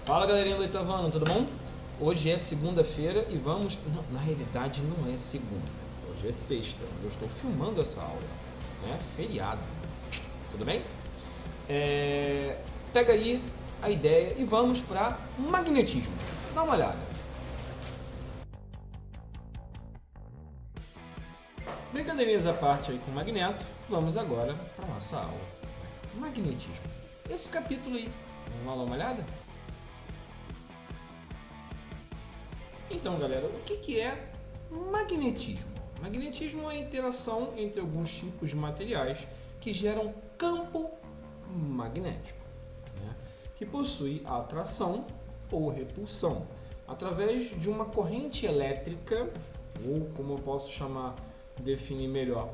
Fala galerinha do oitavo ano, tudo bom? Hoje é segunda-feira e vamos... Não, na realidade não é segunda, hoje é sexta. Eu estou filmando essa aula, né? Feriado, tudo bem? Pega aí a ideia e vamos para magnetismo. Dá uma olhada. Brincadeirinhas à parte aí com o magneto, vamos agora para nossa aula. Magnetismo. Esse capítulo aí, vamos lá dar uma olhada? Então, galera, o que é magnetismo? Magnetismo é a interação entre alguns tipos de materiais que geram campo magnético, né? Que possui atração ou repulsão através de uma corrente elétrica, ou como eu posso chamar, definir melhor,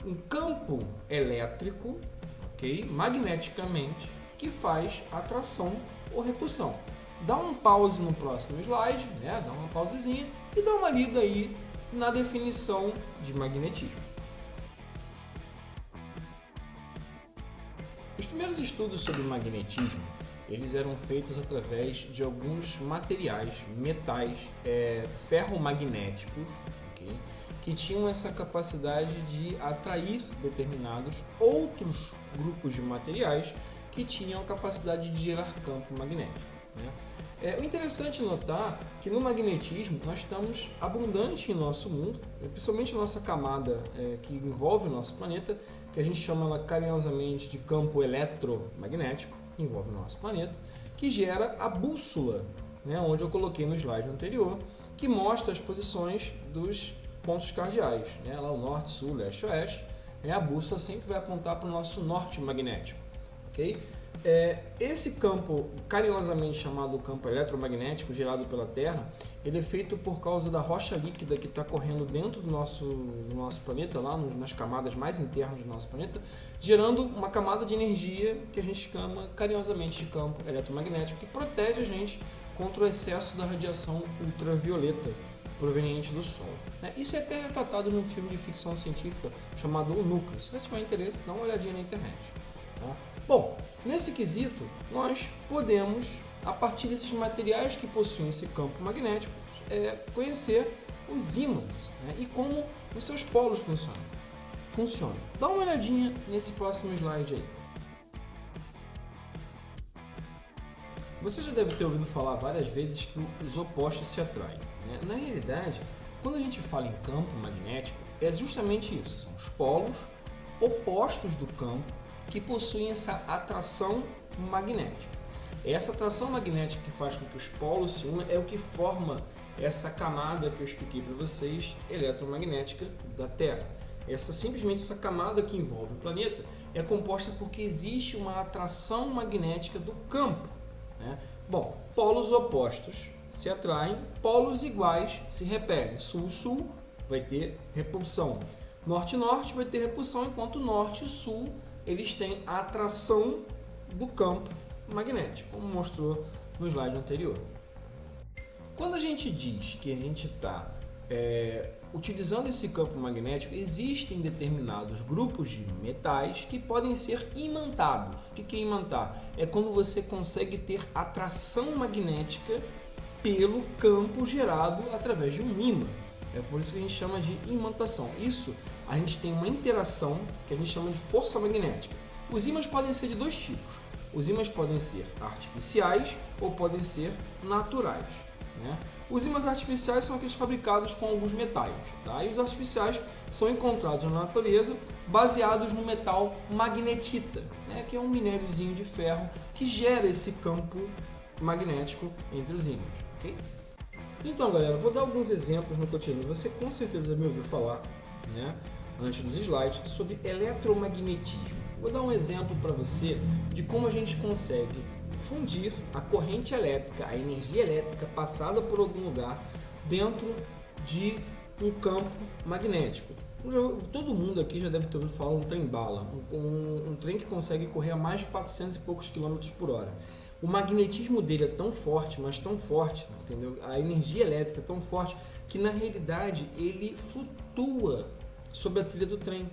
um campo elétrico, ok? Magneticamente, que faz atração ou repulsão. Dá um pause no próximo slide, né? Dá uma pausezinha e dá uma lida aí na definição de magnetismo. Os primeiros estudos sobre magnetismo, eles eram feitos através de alguns materiais, metais ferromagnéticos, okay? Que tinham essa capacidade de atrair determinados outros grupos de materiais que tinham a capacidade de gerar campo magnético, né? O interessante notar que no magnetismo nós estamos abundantes em nosso mundo, principalmente nossa camada que envolve o nosso planeta, que a gente chama ela carinhosamente de campo eletromagnético, que envolve o nosso planeta, que gera a bússola, né, onde eu coloquei no slide anterior, que mostra as posições dos pontos cardeais, né, lá o norte, sul, leste, oeste. A bússola sempre vai apontar para o nosso norte magnético, ok? Esse campo, carinhosamente chamado campo eletromagnético gerado pela Terra, ele é feito por causa da rocha líquida que está correndo dentro do nosso planeta, lá nas camadas mais internas do nosso planeta, gerando uma camada de energia que a gente chama carinhosamente de campo eletromagnético, que protege a gente contra o excesso da radiação ultravioleta proveniente do Sol. Isso é até retratado num filme de ficção científica chamado O Núcleo. Se você tiver interesse, dá uma olhadinha na internet. Tá? Bom, nesse quesito, nós podemos, a partir desses materiais que possuem esse campo magnético, conhecer os ímãs, né, e como os seus polos funcionam. Dá uma olhadinha nesse próximo slide aí. Você já deve ter ouvido falar várias vezes que os opostos se atraem, né? Na realidade, quando a gente fala em campo magnético, é justamente isso. São os polos opostos do campo que possuem essa atração magnética. Essa atração magnética que faz com que os polos se unam é o que forma essa camada que eu expliquei para vocês, eletromagnética da Terra. Simplesmente essa camada que envolve o planeta é composta porque existe uma atração magnética do campo, né? Bom, polos opostos se atraem, polos iguais se repelem. Sul-sul vai ter repulsão. Norte-norte vai ter repulsão, enquanto norte e sul eles têm a atração do campo magnético, como mostrou no slide anterior. Quando a gente diz que a gente está utilizando esse campo magnético, existem determinados grupos de metais que podem ser imantados. O que é imantar? É quando você consegue ter atração magnética pelo campo gerado através de um ímã. É por isso que a gente chama de imantação. Isso, a gente tem uma interação que a gente chama de força magnética. Os ímãs podem ser de dois tipos. Os ímãs podem ser artificiais ou podem ser naturais, né? Os ímãs artificiais são aqueles fabricados com alguns metais, tá? E os artificiais são encontrados na natureza baseados no metal magnetita, né? Que é um minériozinho de ferro que gera esse campo magnético entre os ímãs, ok? Então, galera, vou dar alguns exemplos no cotidiano. Você com certeza me ouviu falar, né, antes dos slides, sobre eletromagnetismo. Vou dar um exemplo para você de como a gente consegue fundir a corrente elétrica, a energia elétrica passada por algum lugar dentro de um campo magnético. Todo mundo aqui já deve ter ouvido falar um trem-bala, um trem que consegue correr a mais de 400 e poucos quilômetros por hora. O magnetismo dele é tão forte, mas tão forte, entendeu? A energia elétrica é tão forte que na realidade ele flutua sobre a trilha do trem.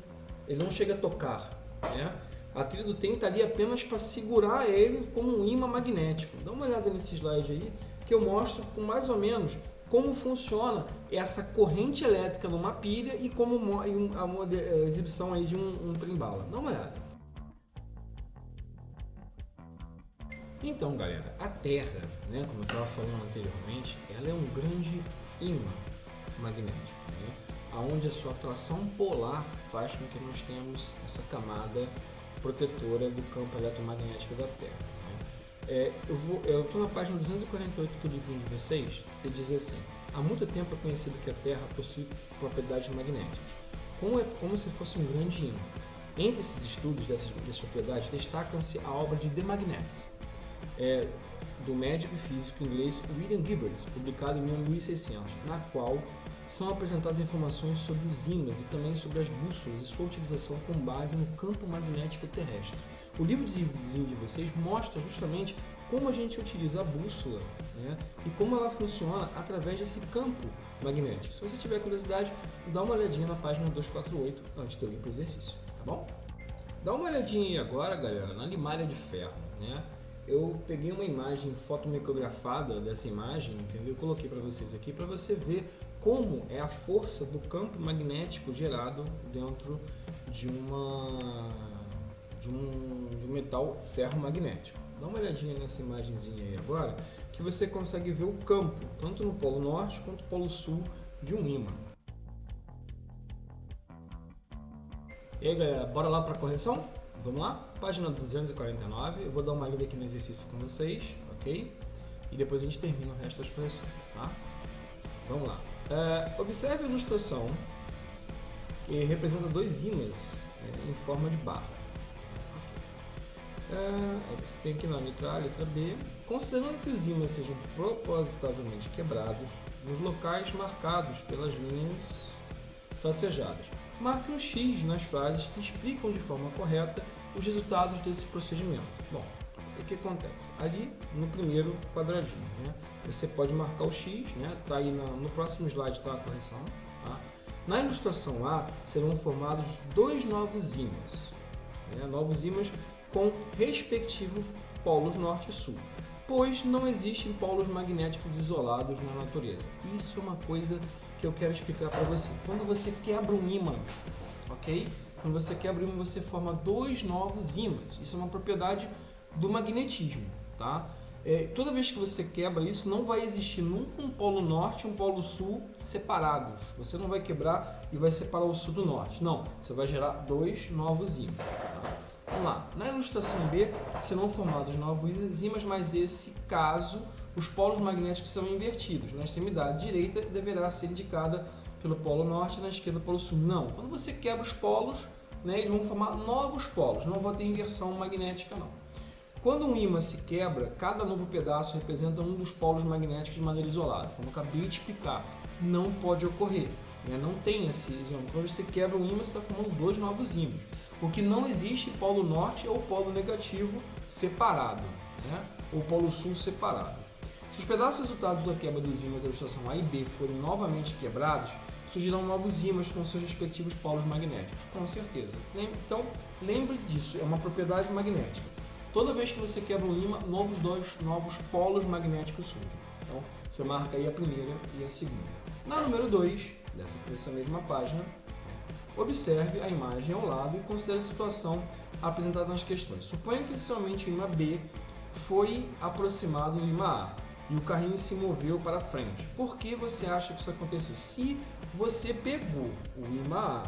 Ele não chega a tocar, né? A trilha do trem está ali apenas para segurar ele como um ímã magnético. Dá uma olhada nesse slide aí, que eu mostro com mais ou menos como funciona essa corrente elétrica numa pilha e como a exibição aí de um trem-bala. Dá uma olhada. Então, galera, a Terra, né, como eu estava falando anteriormente, ela é um grande ímã magnético, né, onde a sua atração polar faz com que nós tenhamos essa camada protetora do campo eletromagnético da Terra. Né. Eu estou na página 248 do livro de vocês, que diz assim: há muito tempo é conhecido que a Terra possui propriedades magnéticas, como se fosse um grande ímã. Entre esses estudos dessas propriedades, destacam-se a obra de The Magnets, do médico e físico inglês William Gibbons, publicado em 1600, na qual são apresentadas informações sobre os ímãs e também sobre as bússolas e sua utilização com base no campo magnético terrestre. O livrozinho de vocês mostra justamente como a gente utiliza a bússola, né, e como ela funciona através desse campo magnético. Se você tiver curiosidade, dá uma olhadinha na página 248 antes de eu ir para o exercício, tá bom? Dá uma olhadinha aí agora, galera, na limalha de ferro, né? Eu peguei uma imagem fotomicrografada dessa imagem, entendeu? Eu coloquei para vocês aqui para você ver como é a força do campo magnético gerado dentro de um metal ferromagnético. Dá uma olhadinha nessa imagenzinha aí agora, que você consegue ver o campo, tanto no polo norte quanto no polo sul de um ímã. E aí, galera, bora lá para a correção? Vamos lá? Página 249, eu vou dar uma lida aqui no exercício com vocês, ok? E depois a gente termina o resto das correções, tá? Vamos lá. Observe a ilustração que representa dois ímãs em forma de barra. Você tem aqui na letra A, letra B. Considerando que os ímãs sejam propositavelmente quebrados nos locais marcados pelas linhas tracejadas, marque um X nas frases que explicam de forma correta os resultados desse procedimento. Bom, o que acontece? Ali no primeiro quadradinho, né, você pode marcar o X, né, tá aí no próximo slide está a correção. Tá? Na ilustração A serão formados dois novos ímãs, né, novos ímãs com respectivo polos norte e sul, pois não existem polos magnéticos isolados na natureza. Isso é uma coisa que eu quero explicar para você. Quando você quebra um ímã, ok? Quando você quebra um ímã, você forma dois novos ímãs. Isso é uma propriedade do magnetismo, tá? Toda vez que você quebra isso, não vai existir nunca um polo norte e um polo sul separados. Você não vai quebrar e vai separar o sul do norte. Não, você vai gerar dois novos ímãs. Tá? Vamos lá. Na ilustração B, serão formados novos ímãs, mas nesse caso, os polos magnéticos são invertidos. Na extremidade direita deverá ser indicada pelo polo norte e na esquerda pelo sul. Não, quando você quebra os polos, né, eles vão formar novos polos, não vai ter inversão magnética não. Quando um ímã se quebra, cada novo pedaço representa um dos polos magnéticos de maneira isolada. Como eu acabei de explicar, não pode ocorrer, né? Não tem esse ímã. Quando você quebra um ímã, você está formando dois novos ímãs, porque não existe polo norte ou polo negativo separado, né? Ou polo sul separado. Se os pedaços resultados da quebra dos ímãs da ilustração A e B forem novamente quebrados, surgirão novos ímãs com seus respectivos polos magnéticos, com certeza. Então, lembre disso, é uma propriedade magnética. Toda vez que você quebra um ímã, dois novos polos magnéticos surgem. Então, você marca aí a primeira e a segunda. Na número 2, dessa mesma página, observe a imagem ao lado e considere a situação apresentada nas questões. Suponha que inicialmente o ímã B foi aproximado do ímã A e o carrinho se moveu para frente. Por que você acha que isso aconteceu? Se você pegou o ímã A,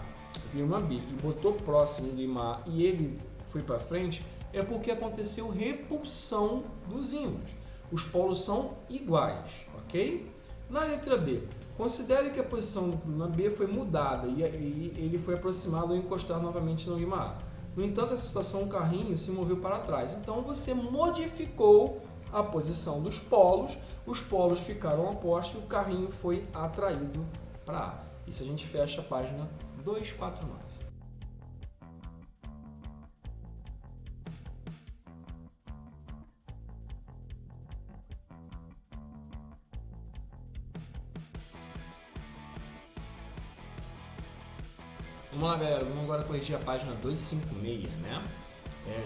o ímã B e botou próximo do ímã A e ele foi para frente, é porque aconteceu repulsão dos ímãs. Os polos são iguais, ok? Na letra B, considere que a posição do ímã B foi mudada e ele foi aproximado ou encostar novamente no ímã A. No entanto, nessa situação, o carrinho se moveu para trás. Então, você modificou a posição dos polos, os polos ficaram opostos e o carrinho foi atraído para A. Isso a gente fecha a página 249. Vamos lá, galera, vamos agora corrigir a página 256, né?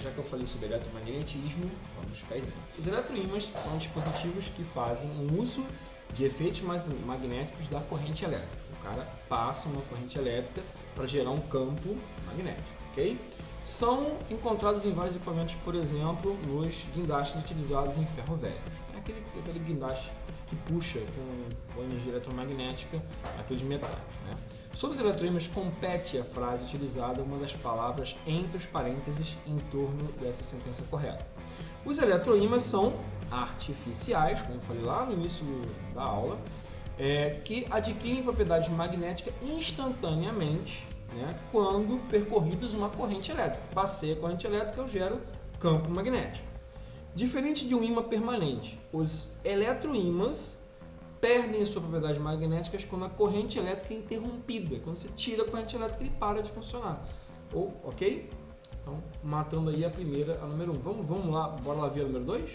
Já que eu falei sobre eletromagnetismo, vamos cair dentro. Os eletroímãs são dispositivos que fazem um uso de efeitos magnéticos da corrente elétrica. O cara passa uma corrente elétrica para gerar um campo magnético, ok? São encontrados em vários equipamentos, por exemplo, nos guindastes utilizados em ferro velho. É aquele guindaste que puxa com energia eletromagnética aqueles metais, né? Sobre os eletroímãs, compete a frase utilizada uma das palavras entre os parênteses em torno dessa sentença correta. Os eletroímãs são artificiais, como eu falei lá no início da aula, que adquirem propriedades magnéticas instantaneamente, né, quando percorridos uma corrente elétrica. Passei a corrente elétrica, eu gero campo magnético. Diferente de um ímã permanente, os eletroímãs perdem as suas propriedades magnéticas quando a corrente elétrica é interrompida. Quando você tira a corrente elétrica, ele para de funcionar. Ok? Então, matando aí a primeira, a número 1. Vamos lá, bora lá ver a número 2?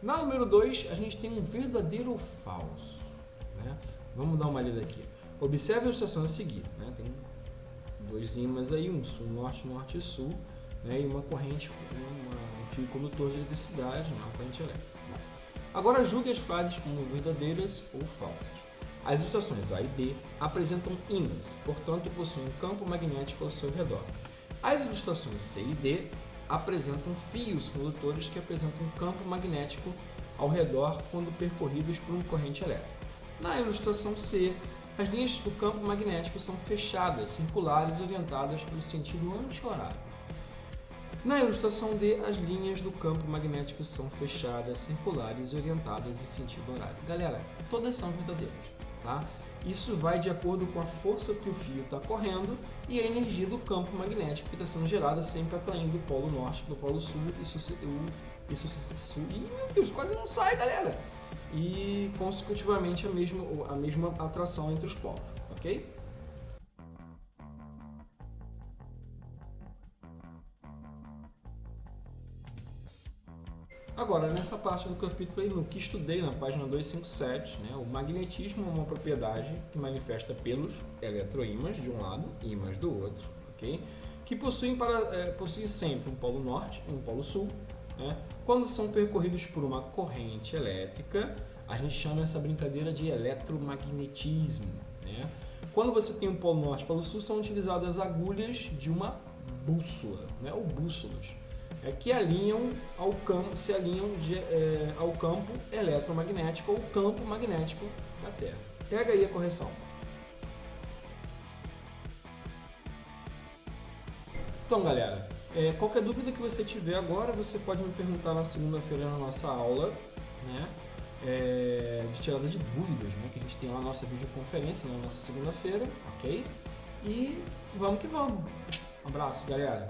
Na número 2, a gente tem um verdadeiro ou falso, né? Vamos dar uma lida aqui. Observe a ilustração a seguir, né? Tem dois ímãs aí, um sul-norte, norte e sul, né? E uma corrente, um fio condutor de eletricidade, uma corrente elétrica. Agora julgue as frases como verdadeiras ou falsas. As ilustrações A e B apresentam ímãs, portanto possuem um campo magnético ao seu redor. As ilustrações C e D apresentam fios condutores que apresentam um campo magnético ao redor quando percorridos por uma corrente elétrica. Na ilustração C, as linhas do campo magnético são fechadas, circulares, orientadas pelo sentido anti-horário. Na ilustração D, as linhas do campo magnético são fechadas, circulares, orientadas em sentido horário. Galera, todas são verdadeiras, tá? Isso vai de acordo com a força que o fio está correndo e a energia do campo magnético que está sendo gerada, sempre atraindo o polo norte para o polo sul. Ih, meu Deus, quase não sai, galera! E consecutivamente a mesma atração entre os polos, ok? Agora, nessa parte do capítulo aí, no que estudei na página 257, né, o magnetismo é uma propriedade que manifesta pelos eletroímãs de um lado e ímãs do outro, ok? Que possuem sempre um polo norte e um polo sul, né? Quando são percorridos por uma corrente elétrica, a gente chama essa brincadeira de eletromagnetismo, né? Quando você tem um polo norte e polo sul, são utilizadas agulhas de uma bússola, né, ou bússolas, que alinham ao campo, ao campo eletromagnético ou campo magnético da Terra. Pega aí a correção. Então, galera, qualquer dúvida que você tiver agora, você pode me perguntar na segunda-feira na nossa aula, né, de tirada de dúvidas, né, que a gente tem lá na nossa videoconferência, na nossa segunda-feira, ok? E vamos que vamos. Um abraço, galera.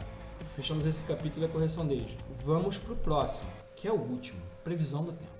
Fechamos esse capítulo e a correção deles. Vamos para o próximo, que é o último, previsão do tempo.